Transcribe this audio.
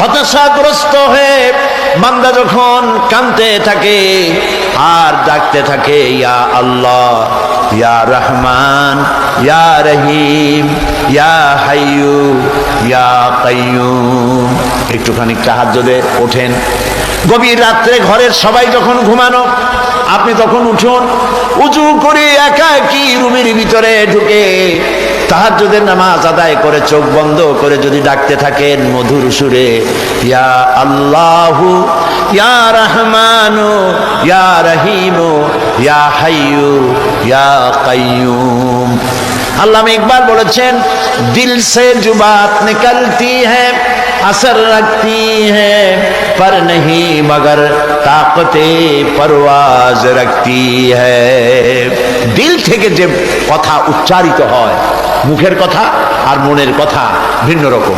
হতাশাগ্রস্ত হয়ে বান্দা যখন কাঁদতে থাকে আর ডাকতে থাকে, ইয়া আল্লাহ, ইয়া রহমান, ইয়া রহিম, ইয়া হাইয়ু, ইয়া কাইয়ুম। একটুখানি তাহাজ্জুদে ওঠেন, গভীর রাত্রে ঘরের সবাই যখন ঘুমানো, আপনি তখন উঠুন, উজু করে একাকী রুমের ভিতরে ঢুকে তাহাজ্জুদের নামাজ আদায় করে চোখ বন্ধ করে যদি ডাকতে থাকেন মধুর সুরে, ইয়া আল্লাহু, ইয়া রহমানু, ইয়া রহিমু, ইয়া হাইয়ু, ইয়া কাইয়ুম। আল্লামা ইকবাল বলেছেন, দিল সে जो बात निकलती है असर रखती है पर नहीं मगर ताकते परवाज रखती है। দিল থেকে যে কথা উচ্চারিত হয়, মুখের কথা আর মনের কথা ভিন্ন রকম।